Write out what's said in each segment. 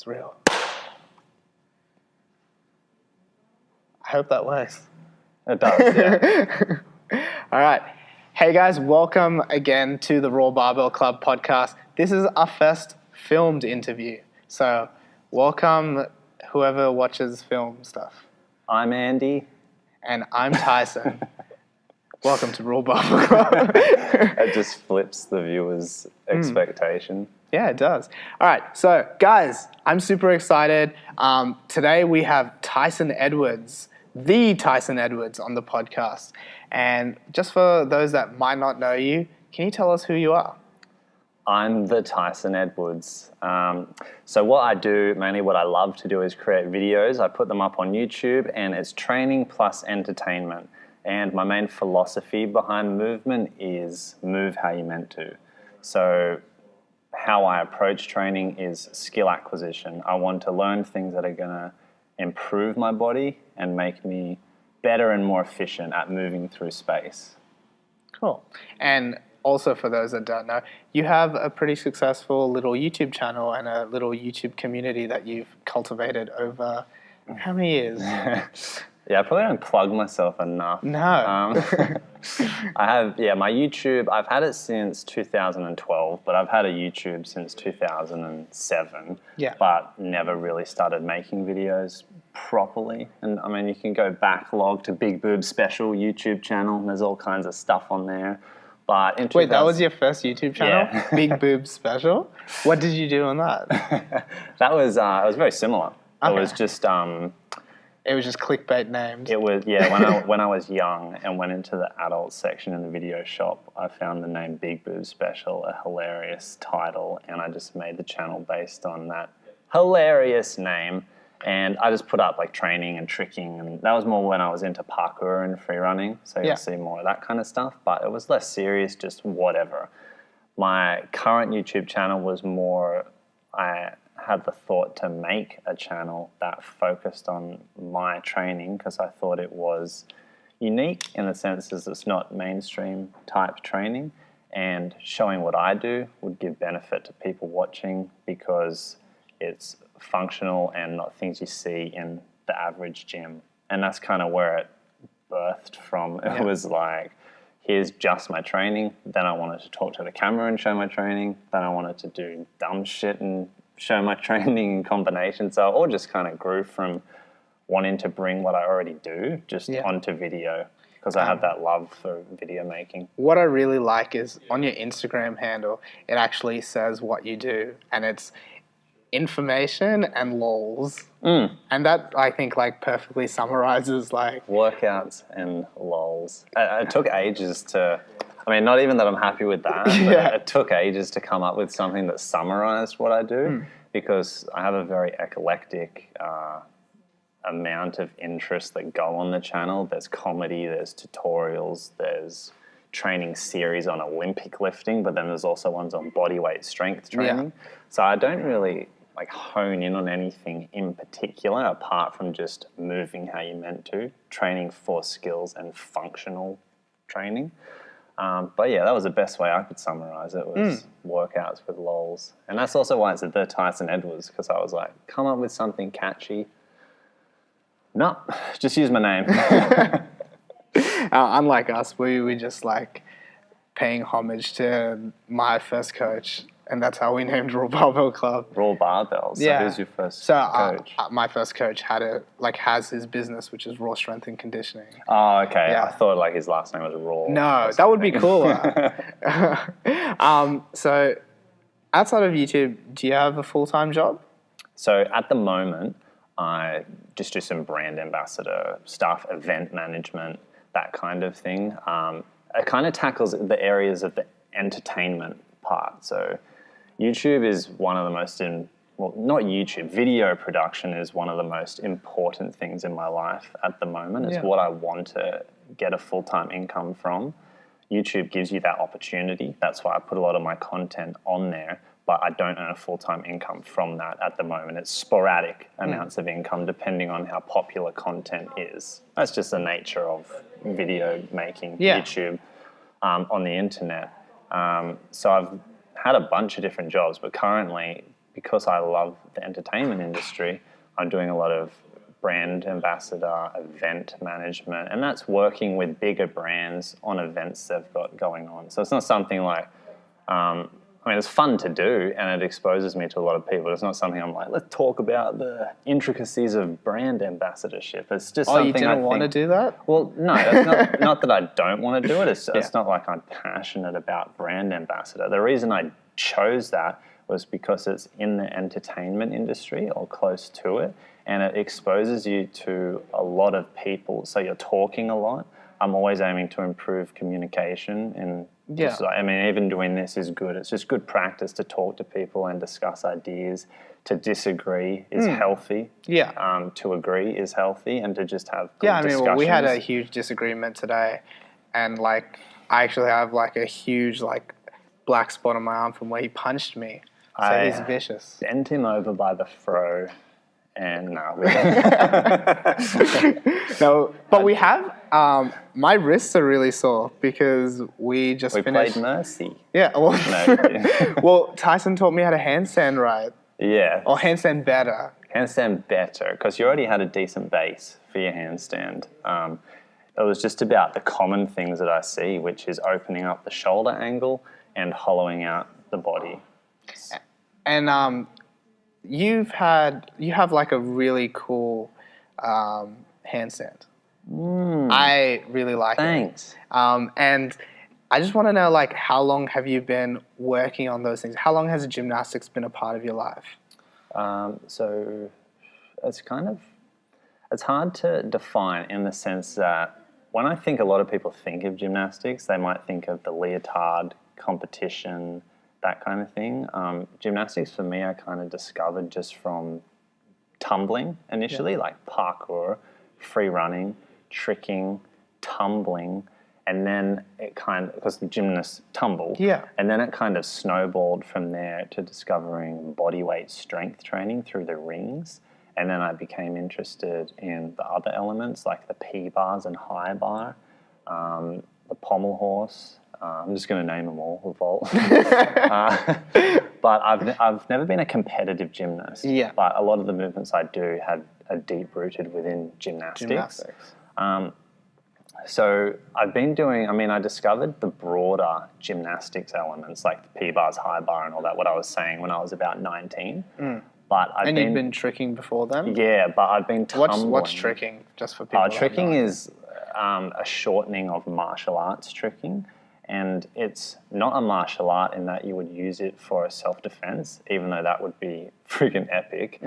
It's real. I hope that works. It does, yeah. All right. Hey guys, welcome again to the RAW Barbell Club Podcast. This is our first filmed interview. So welcome whoever watches film stuff. I'm Andy. And I'm Tyson. Welcome to RAW Barbell Club. It just flips the viewer's expectation. Yeah, it does. All right, so guys, I'm super excited. Today we have Tyson Edwards, the Tyson Edwards, on the podcast. And just for those that might not know you, can you tell us who you are? I'm the Tyson Edwards. So what I do, mainly what I love to do is create videos. I put them up on YouTube and it's training plus entertainment. And my main philosophy behind movement is move how you're meant to. So how I approach training is skill acquisition. I want to learn things that are going to improve my body and make me better and more efficient at moving through space. Cool. And also for those that don't know, you have a pretty successful little YouTube channel and a little YouTube community that you've cultivated over how many years? Yeah, I probably don't plug myself enough. No. I have, my YouTube, I've had it since 2012, but I've had a YouTube since 2007. Yeah. But never really started making videos properly. And I mean, you can go backlog to Big Boob Special YouTube channel. There's all kinds of stuff on there. But in Wait, that was your first YouTube channel? Yeah. Big Boob Special? What did you do on that? That was, it was very similar. Okay. It was just... It was just clickbait names. It was, when I was young and went into the adult section in the video shop, I found the name Big Boob Special a hilarious title, and I just made the channel based on that hilarious name. And I just put up like training and tricking, and that was more when I was into parkour and free running, so you'll see more of that kind of stuff, but it was less serious, just whatever. My current YouTube channel was more, I had the thought to make a channel that focused on my training because I thought it was unique in the sense as it's not mainstream type training, and showing what I do would give benefit to people watching because it's functional and not things you see in the average gym. And that's kind of where it birthed from. It was like, here's just my training. Then I wanted to talk to the camera and show my training. Then I wanted to do dumb shit and show my training in combination. So it all just kind of grew from wanting to bring what I already do just onto video because I have that love for video making. What I really like is on your Instagram handle, it actually says what you do, and it's information and lols. And that, I think, like perfectly summarizes like workouts and lols. It took ages to, I mean, not even that I'm happy with that, but it took ages to come up with something that summarized what I do because I have a very eclectic amount of interests that go on the channel. There's comedy, there's tutorials, there's training series on Olympic lifting, but then there's also ones on bodyweight strength training. So I don't really like hone in on anything in particular apart from just moving how you're meant to, training for skills and functional training. But yeah, that was the best way I could summarize it was workouts with lols. And that's also why it's the Tyson Edwards, because I was like, come up with something catchy. No, just use my name. Unlike us, we just like paying homage to my first coach, and that's how we named RAW Barbell Club. RAW Barbell. So who's your first coach? My first coach has his business, which is Raw Strength and Conditioning. Oh, okay. Yeah. I thought like his last name was Raw. No, that would be cooler. So outside of YouTube, do you have a full-time job? So at the moment, I just do some brand ambassador stuff, event management, that kind of thing. It kind of tackles the areas of the entertainment part. So YouTube is one of the most, not YouTube, video production is one of the most important things in my life at the moment. It's what I want to get a full-time income from. YouTube gives you that opportunity. That's why I put a lot of my content on there, but I don't earn a full-time income from that at the moment. It's sporadic amounts of income depending on how popular content is. That's just the nature of video making, YouTube, on the internet. So I've had a bunch of different jobs, but currently because I love the entertainment industry, I'm doing a lot of brand ambassador, event management, and that's working with bigger brands on events they've got going on. So it's not something like, it's fun to do and it exposes me to a lot of people. It's not something I'm like, let's talk about the intricacies of brand ambassadorship. It's just something you didn't want to do that? Well, no, it's not that I don't want to do it. It's not like I'm passionate about brand ambassador. The reason I chose that was because it's in the entertainment industry or close to it, and it exposes you to a lot of people. So you're talking a lot. I'm always aiming to improve communication, and even doing this is good. It's just good practice to talk to people and discuss ideas. To disagree is healthy. Yeah. To agree is healthy, and to just have good discussions. We had a huge disagreement today, and I actually have a huge black spot on my arm from where he punched me. So he's vicious. Bent him over by the throw, and no. No, but we have. My wrists are really sore because we finished. Played Mercy. Yeah. Well, well, Tyson taught me how to handstand right. Yeah. Or handstand better. Handstand better, because you already had a decent base for your handstand. It was just about the common things that I see, which is opening up the shoulder angle and hollowing out the body. And you have a really cool handstand. I really like it. Thanks. And I just want to know, how long have you been working on those things? How long has gymnastics been a part of your life? So it's hard to define in the sense that when I think a lot of people think of gymnastics, they might think of the leotard competition, that kind of thing. Gymnastics for me, I kind of discovered just from tumbling initially, like parkour, free running, tricking, tumbling, and then it because the gymnasts tumble, and then it kind of snowballed from there to discovering body weight strength training through the rings. And then I became interested in the other elements like the P-bars and high bar, the pommel horse. I'm just going to name them all, the vault. But I've never been a competitive gymnast. Yeah. But a lot of the movements I do are deep rooted within gymnastics. So I've been doing, I discovered the broader gymnastics elements like the P-bars, high bar and all that, what I was saying when I was about 19. But you'd been tricking before then? Yeah, but I've been tumbling. What's tricking, just for people? Tricking is a shortening of martial arts tricking. And it's not a martial art in that you would use it for a self-defense, even though that would be freaking epic.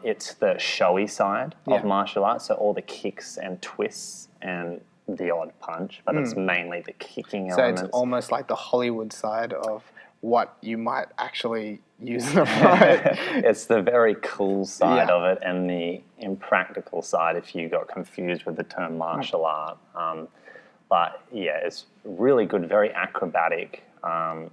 It's the showy side of martial arts, so all the kicks and twists and the odd punch, but it's mainly the kicking elements. So it's almost like the Hollywood side of what you might actually use in a fight. It's the very cool side of it and the impractical side if you got confused with the term martial art. But yeah, it's really good, very acrobatic, and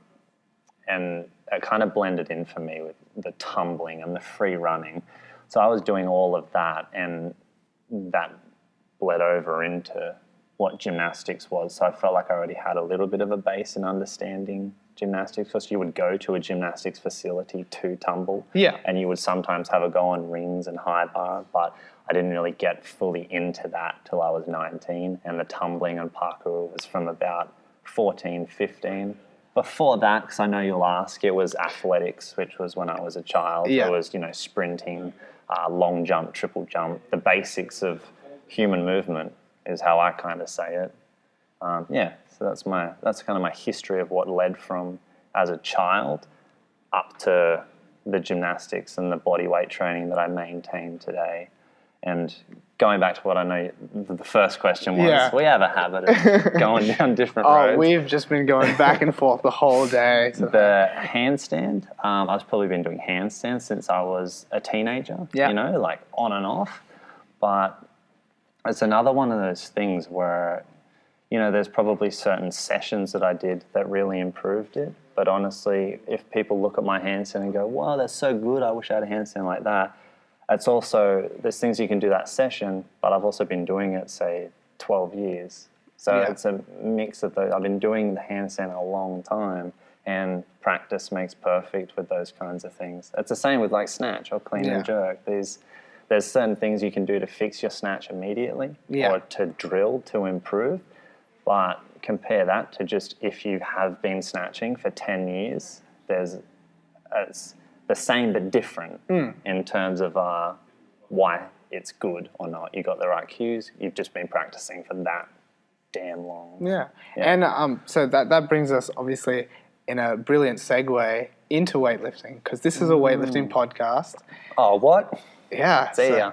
it kind of blended in for me with the tumbling and the free running. So I was doing all of that, and that bled over into what gymnastics was. So I felt like I already had a little bit of a base in understanding gymnastics, because you would go to a gymnastics facility to tumble, and you would sometimes have a go on rings and high bar, but I didn't really get fully into that till I was 19, and the tumbling and parkour was from about 14, 15. Before that, because I know you'll ask, it was athletics, which was when I was a child. It was, sprinting, long jump, triple jump, the basics of human movement is how I kind of say it. So that's kind of my history of what led from as a child up to the gymnastics and the body weight training that I maintain today. And going back to what I know the first question was, we have a habit of going down different roads. We've just been going back and forth the whole day. The handstand, I've probably been doing handstands since I was a teenager, on and off. But it's another one of those things where, there's probably certain sessions that I did that really improved it. But honestly, if people look at my handstand and go, wow, that's so good, I wish I had a handstand like that. It's also, there's things you can do that session, but I've also been doing it, say, 12 years. So it's a mix of those. I've been doing the handstand a long time, and practice makes perfect with those kinds of things. It's the same with like snatch or clean and jerk. There's certain things you can do to fix your snatch immediately or to drill to improve, but compare that to just if you have been snatching for 10 years, it's the same but different in terms of why it's good or not. You got the right cues. You've just been practicing for that damn long. Yeah. And so that brings us obviously in a brilliant segue into weightlifting, because this is a weightlifting podcast. Oh, what? Yeah. See ya.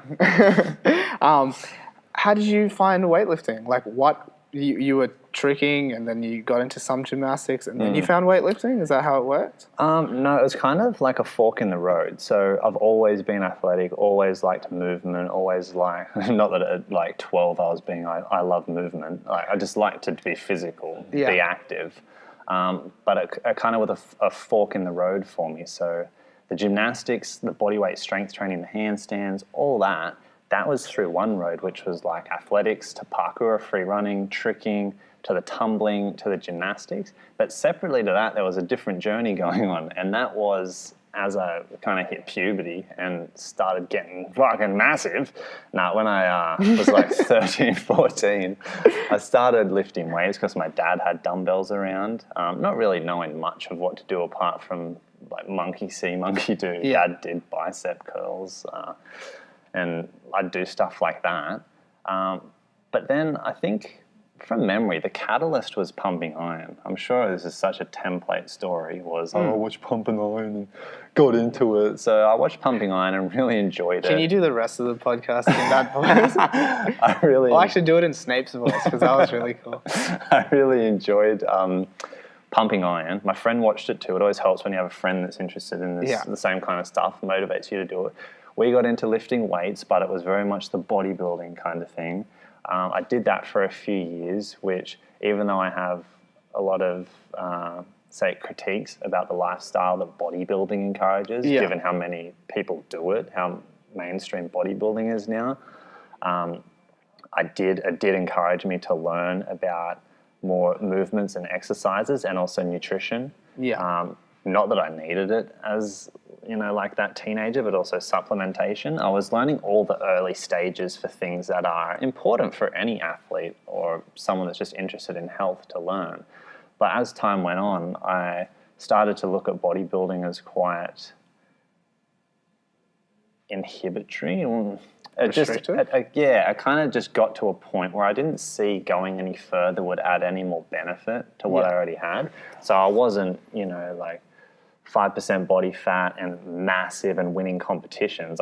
How did you find weightlifting? Like what you were tricking and then you got into some gymnastics and then you found weightlifting? Is that how it worked? No, it was kind of like a fork in the road. So I've always been athletic, always liked movement, always not that at like 12 I love movement. I just like to be physical, be active. But it kind of was a fork in the road for me. So the gymnastics, the bodyweight strength training, the handstands, all that was through one road, which was like athletics to parkour, free running, tricking, to the tumbling, to the gymnastics. But separately to that, there was a different journey going on. And that was as I kind of hit puberty and started getting fucking massive. When I was like 13, 14, I started lifting weights because my dad had dumbbells around, not really knowing much of what to do apart from like monkey see, monkey do. Yeah. Dad did bicep curls. And I'd do stuff like that. But then I think from memory, the catalyst was pumping iron. I'm sure this is such a template story, I watched Pumping Iron and got into it. So I watched Pumping Iron and really enjoyed it. Can you do the rest of the podcast in that voice? I'll actually do it in Snape's voice because that was really cool. I really enjoyed Pumping Iron. My friend watched it too. It always helps when you have a friend that's interested in this, the same kind of stuff, motivates you to do it. We got into lifting weights, but it was very much the bodybuilding kind of thing. I did that for a few years, which even though I have a lot of, say, critiques about the lifestyle that bodybuilding encourages, given how many people do it, how mainstream bodybuilding is now, it did encourage me to learn about more movements and exercises and also nutrition. Not that I needed it as, like that teenager, but also supplementation. I was learning all the early stages for things that are important for any athlete or someone that's just interested in health to learn. But as time went on, I started to look at bodybuilding as quite inhibitory. I kind of just got to a point where I didn't see going any further would add any more benefit to what I already had. So I wasn't, like 5% body fat and massive and winning competitions.